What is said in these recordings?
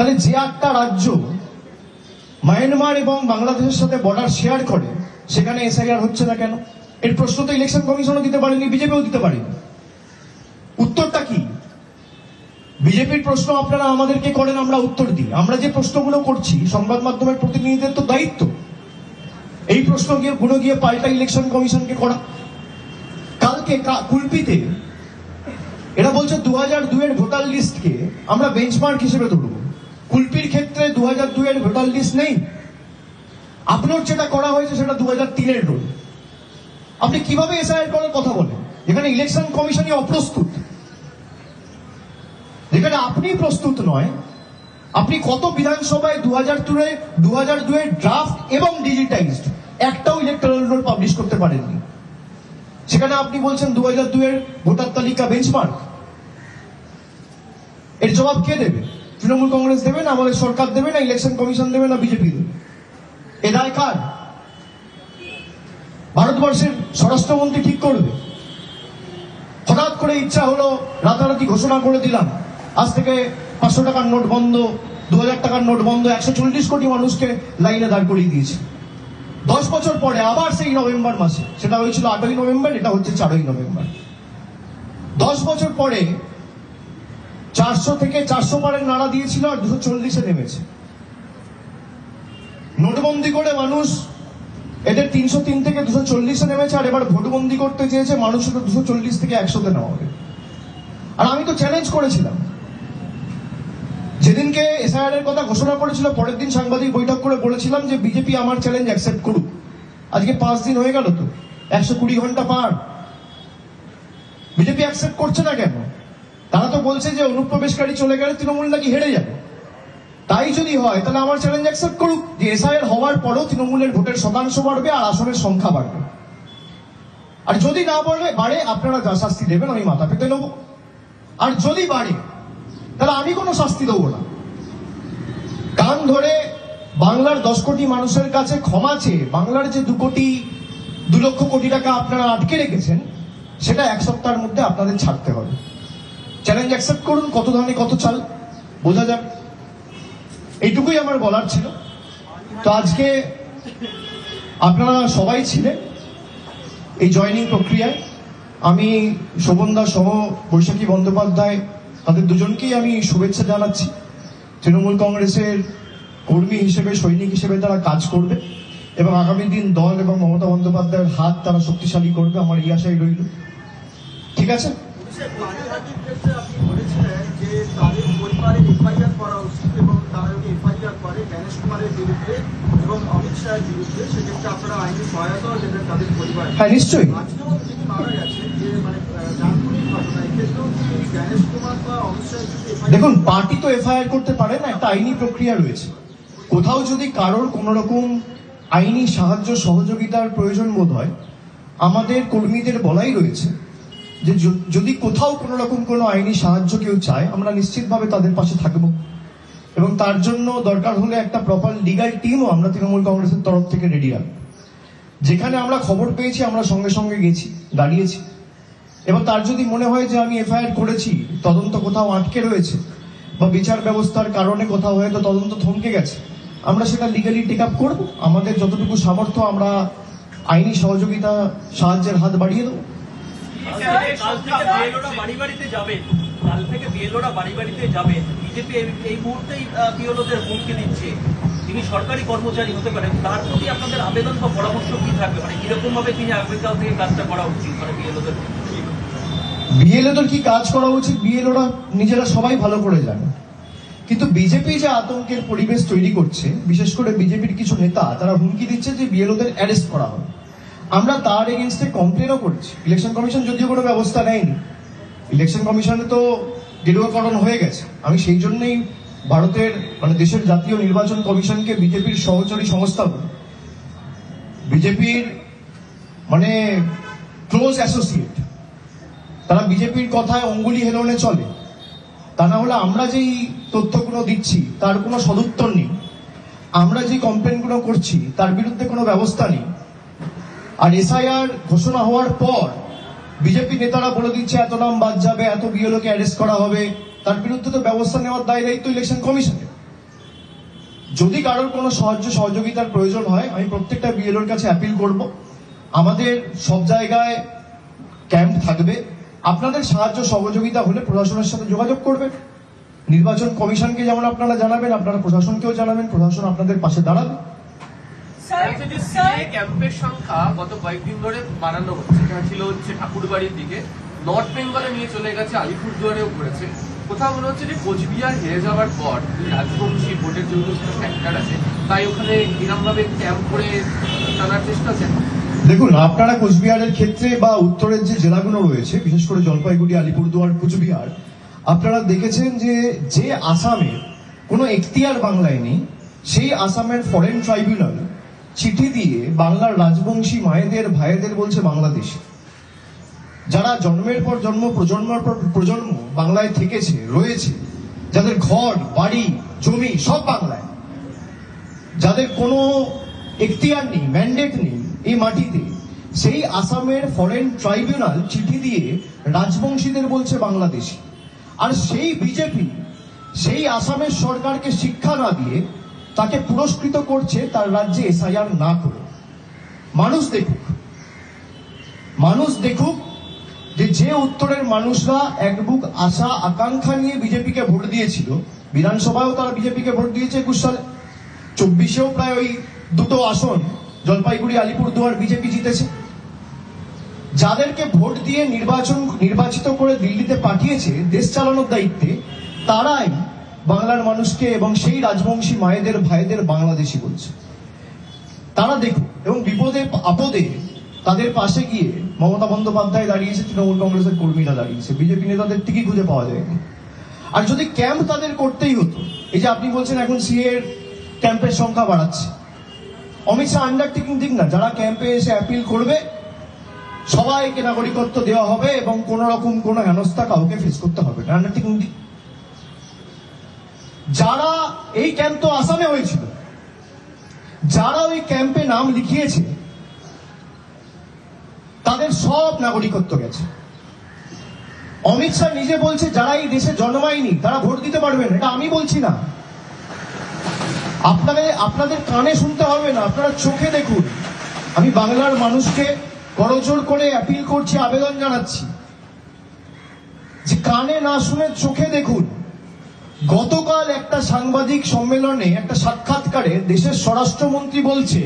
তাহলে যে একটা রাজ্য মায়ানমার এবং বাংলাদেশের সাথে বর্ডার শেয়ার করে সেখানে এসআইআর হচ্ছে না কেন? এর প্রশ্ন তো ইলেকশন কমিশনও দিতে পারেনি, বিজেপিও দিতে পারেনি। উত্তরটা কি? বিজেপির প্রশ্ন আপনারা আমাদেরকে করেন, আমরা উত্তর দিই। আমরা যে প্রশ্নগুলো করছি সংবাদ মাধ্যমের প্রতিনিধিদের তো দায়িত্ব এই প্রশ্নগুলো গিয়ে পাল্টা ইলেকশন কমিশনকে করা। কালকে কুলপিতে এরা বলছে 2002 এর ভোটার লিস্টকে আমরা বেঞ্চমার্ক হিসেবে ধরব। কুলপির ক্ষেত্রে 2002 এর ভোটার লিস্ট নেই, আপলোড যেটা করা হয়েছে সেটা 2003 এর রোল। আপনি কিভাবে এসআইআর করার কথা বলেন যেখানে ইলেকশন কমিশনই অপ্রস্তুত, যেখানে আপনি প্রস্তুত নয়? আপনি কত বিধানসভায় 2002 এর ড্রাফট এবং ডিজিটাইজড একটাও ইলেকট্রাল রোল পাবলিশ করতে পারেননি, সেখানে আপনি বলছেন 2002 এর ভোটার তালিকা বেঞ্চমার্ক। এর জবাব কে দেবে? তৃণমূল কংগ্রেস দেবে, না আমাদের সরকার দেবে, না ইলেকশন কমিশন দেবে, না বিজেপি দেবে? এ দায় কার? ভারতবর্ষের স্বরাষ্ট্রমন্ত্রী ঠিক করবে? হঠাৎ করে ইচ্ছা হলো, রাতারাতি ঘোষণা করে দিলাম আজ থেকে 500 টাকার নোট বন্ধ, 2000 টাকার নোট বন্ধ, 140 কোটি মানুষকে লাইনে দাঁড় করিয়ে দিয়েছে। 10 বছর পরে আবার সেই নভেম্বর মাসে, সেটা হয়েছিল 8ই নভেম্বর, এটা হচ্ছে 4ই নভেম্বর। 10 বছর পরে 400 থেকে 400 পারের নাড়া দিয়েছিল আর 240-এ নেমেছে। নোটবন্দি করে মানুষ এদের 303 থেকে 240-এ নেমেছে, আর এবার ভোটবন্দি করতে চেয়েছে মানুষ 240 থেকে 100-তে নেওয়া হবে। আর আমি তো চ্যালেঞ্জ করেছিলাম যেদিনকে এসআইআর এর কথা ঘোষণা করেছিল, পরের দিন সাংবাদিক বৈঠক করে বলেছিলাম যে বিজেপি আমার চ্যালেঞ্জ অ্যাকসেপ্ট করুক। আজকে 5 দিন হয়ে গেল, তো 120 ঘন্টা পার, বিজেপি অ্যাকসেপ্ট করছে না কেন? তারা তো বলছে যে অনুপ্রবেশকারী চলে গেলে তৃণমূল নাকি হেরে যাবে। তাই যদি হয় তাহলে আমার চ্যালেঞ্জ অ্যাকসেপ্ট করুক যে এসআইআর হওয়ার পরেও তৃণমূলের ভোটের শতাংশ বাড়বে আর আসনের সংখ্যা বাড়বে। আর যদি না বাড়ে আপনারা যা শাস্তি দেবেন আমি মাথা পেতে নেব, আর যদি বাড়ে তাহলে আমি কোনো শাস্তি দেবো না। কান ধরে বাংলার 10 কোটি মানুষের কাছে ক্ষমা চেয়ে বাংলার যে 2 লক্ষ কোটি টাকা আপনারা আটকে রেখেছেন সেটা 1 সপ্তাহের মধ্যে আপনাদের ছাড়তে হবে। চ্যালেঞ্জ অ্যাকসেপ্ট করুন, কত ধানে কত চাল বোঝা যাক। এইটুকুই আমার বলার ছিল। তো আজকে আপনারা সবাই ছিলেন এই জয়েনিং প্রক্রিয়ায়। আমি শোভন দা সহ বৈশাখী বন্দ্যোপাধ্যায়, তাদের দুজনকেই আমি শুভেচ্ছা জানাচ্ছি। তৃণমূল কংগ্রেসের কর্মী হিসেবে, সৈনিক হিসেবে তারা কাজ করবে এবং আগামী দিন দল এবং মমতা বন্দ্যোপাধ্যায়ের হাত তারা শক্তিশালী করবে, আমার এই আশাই রইল। ঠিক আছে? হ্যাঁ, নিশ্চয়ই। দেখুন, পার্টি তো এফআইআর করতে পারে না, একটা আইনি প্রক্রিয়া রয়েছে। কোথাও যদি কারোর কোন রকম আইনি সাহায্য সহযোগিতার প্রয়োজন বোধ হয়, আমাদের কর্মীদের বলাই রয়েছে যে যদি কোথাও কোন রকম কোনো আইনি সাহায্য কেউ চায় আমরা নিশ্চিতভাবে তাদের পাশে থাকবো, এবং তার জন্য দরকার হলে একটা প্রপার লিগাল টিমও আমরা তৃণমূল কংগ্রেসের তরফ থেকে রেডি রাখবো। যেখানে আমরা খবর পেয়েছি আমরা সঙ্গে সঙ্গে গেছি, দাঁড়িয়েছি, এবং তার যদি মনে হয় যে আমি এফআইআর করেছি, তদন্ত কোথাও আটকে রয়েছে বা বিচার ব্যবস্থার কারণে কোথাও হয়তো তদন্ত থমকে গেছে, আমরা সেটা লিগালি টেক আপ করবো। আমাদের যতটুকু সামর্থ্য আমরা আইনি সহযোগিতা, সাহায্যের হাত বাড়িয়ে দেবো। বিজেপি এই মুহূর্তেই পিএলওদের হুমকি দিচ্ছে, তিনি সরকারি কর্মচারী হতে পারেন, তার প্রতি আপনাদের আবেদন বা পরামর্শ কি থাকবে? মানে কিরকম ভাবে তিনি আগামীকাল থেকে কাজটা করা উচিত? মানে বিএলওদের কি কাজ করা উচিত বিএলওরা নিজেরা সবাই ভালো করে জানে, কিন্তু বিজেপি যে আতঙ্কের পরিবেশ তৈরি করছে, বিশেষ করে বিজেপির কিছু নেতা, তারা হুমকি দিচ্ছে যে বিএলওদের অ্যারেস্ট করা হবে। আমরা তার এগেনস্টে কমপ্লেনও করেছি। ইলেকশন কমিশন যদিও কোনো ব্যবস্থা নেয়নি, ইলেকশন কমিশনে তো গেরুয়াকরণ হয়ে গেছে। আমি সেই জন্যই ভারতের দেশের জাতীয় নির্বাচন কমিশনকে বিজেপির সহচরী সংস্থা বলি, বিজেপির ক্লোজ অ্যাসোসিয়েট। তারা বিজেপির কথায় অঙ্গুলি হেলনে চলে, তা না হলে আমরা যেই তথ্যগুলো দিচ্ছি তার কোনো সদুত্তর নেই, আমরা যে কমপ্লেনগুলো করছি তার বিরুদ্ধে কোনো ব্যবস্থা নেই। আর এসআইআর ঘোষণা হওয়ার পর বিজেপি নেতারা বলে দিচ্ছে এত নাম বাদ যাবে, এত বিএলওকে অ্যারেস্ট করা হবে, তার বিরুদ্ধে তো ব্যবস্থা নেওয়ার দায় দায়িত্ব ইলেকশন কমিশনের। যদি কারোর কোনো সাহায্য সহযোগিতার প্রয়োজন হয় আমি প্রত্যেকটা বিএলওর কাছে অ্যাপিল করব, আমাদের সব জায়গায় ক্যাম্প থাকবে, আপনাদের সাহায্য সহযোগিতা হলে প্রশাসনের সাথে যোগাযোগ করবেন। নির্বাচন কমিশনকে যেমন আপনারা জানাবেন, আপনারা প্রশাসনকেও জানাবেন, প্রশাসন আপনাদের পাশে দাঁড়াবে। ক্যাম্পের সংখ্যা গত কয়েকদিন ধরে বাড়ানো হচ্ছে, যেটা ছিল হচ্ছে ঠাকুরবাড়ির দিকে, নর্থ বেঙ্গলে নিয়ে চলে গেছে, আলিপুরদুয়ারেও করেছে। কোথাও মনে হচ্ছে যে কোচবিহার হেরে যাওয়ার পর রাজবংশী ভোটের যেহেতু ফ্যাক্টর আছে, তাই ওখানে এরকম ভাবে ক্যাম্প করে টানার চেষ্টা হচ্ছে। দেখুন, আপনারা কোচবিহারের ক্ষেত্রে বা উত্তরের যে জেলাগুলো রয়েছে, বিশেষ করে জলপাইগুড়ি, আলিপুরদুয়ার, কোচবিহার, আপনারা দেখেছেন যে আসামের কোনো এখতিয়ার বাংলায় নেই, সেই আসামের ফরেন ট্রাইব্যুনাল চিঠি দিয়ে বাংলার রাজবংশী মায়েদের ভাইদের বলছে বাংলাদেশি, যারা জন্মের পর জন্ম, প্রজন্মের পর প্রজন্ম বাংলায় থেকেছে, রয়েছে, যাদের ঘর বাড়ি জমি সব বাংলায়, যাদের কোনো এখতিয়ার নেই, ম্যান্ডেট নেই এই মাটিতে, সেই আসামের ফরেন ট্রাইব্যুনাল চিঠি দিয়ে রাজবংশীদের বলছে বাংলাদেশি। আর সেই বিজেপি সেই আসামের সরকারকে শিক্ষা না দিয়ে তাকে পুরস্কৃত করছে তার রাজ্যে এসআইআর না করে। মানুষ দেখুক যে উত্তরের মানুষরা এক বুক আশা আকাঙ্ক্ষা নিয়ে বিজেপিকে ভোট দিয়েছিল, বিধানসভায়ও তারা বিজেপিকে ভোট দিয়েছে 21 সালে, 24-এও প্রায় ওই দুটো আসন জলপাইগুড়ি, আলিপুরদুয়ার বিজেপি জিতেছে। যাদেরকে ভোট দিয়ে নির্বাচিত করে দিল্লিতে পাঠিয়েছে দেশ চালানোর দায়িত্বে, তারাই বাংলার মানুষকে এবং সেই রাজবংশী মায়েদের ভাইদের বাংলাদেশি বলছে। তারা দেখুক, এবং বিপদে আপদে তাদের পাশে গিয়ে মমতা বন্দ্যোপাধ্যায় দাঁড়িয়েছে, তৃণমূল কংগ্রেসের কর্মীরা দাঁড়িয়েছে, বিজেপি নেতাদের টিকি খুঁজে পাওয়া যায়নি। আর যদি ক্যাম্প তাদের করতেই হতো, এই যে আপনি বলছেন এখন সিএ ক্যাম্পের সংখ্যা বাড়াচ্ছে, অমিত শাহ আন্ডারটেকিং দিক না, যারা ক্যাম্পে এসে অ্যাপিল করবে সবাইকে নাগরিকত্ব দেওয়া হবে এবং কোন রকম কোন হেনস্থা কাউকে ফেস করতে হবে না, আন্ডারটেকিং দিক। যারা এই ক্যাম্প তো আসামে হয়েছিল, যারা ওই ক্যাম্পে নাম লিখিয়েছে তাদের সব নাগরিকত্ব গেছে। অমিত শাহ নিজে বলছে যারা এই দেশে জন্মায়নি তারা ভোট দিতে পারবেন, এটা আমি বলছি না, আপনাদের কানে শুনতে হবে না, আপনারা চোখে দেখুন। আমি বাংলার মানুষকে করজোর করে অ্যাপিল করছি, আবেদন জানাচ্ছি যে কানে না শুনে চোখে দেখুন। গতকাল একটা সাংবাদিক সম্মেলনে একটা সাক্ষাৎকারে দেশের স্বরাষ্ট্রমন্ত্রী বলছে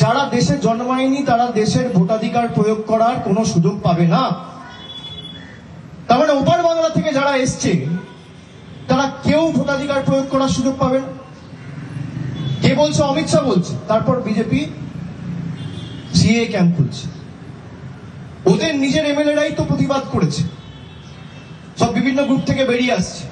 যারা দেশে জন্মায়নি তারা দেশের ভোটাধিকার প্রয়োগ করার কোনো সুযোগ পাবে না। তার মানে ওপার বাংলা থেকে যারা এসছে তারা কেউ ভোটাধিকার প্রয়োগ করার সুযোগ পাবে না। কে বলছে? অমিত শাহ বলছে। তারপর বিজেপি সিএ ক্যাম্প খুলছে, ওদের নিজের এমএলএরাই তো প্রতিবাদ করেছে, সব বিভিন্ন গ্রুপ থেকে বেরিয়ে আসছে।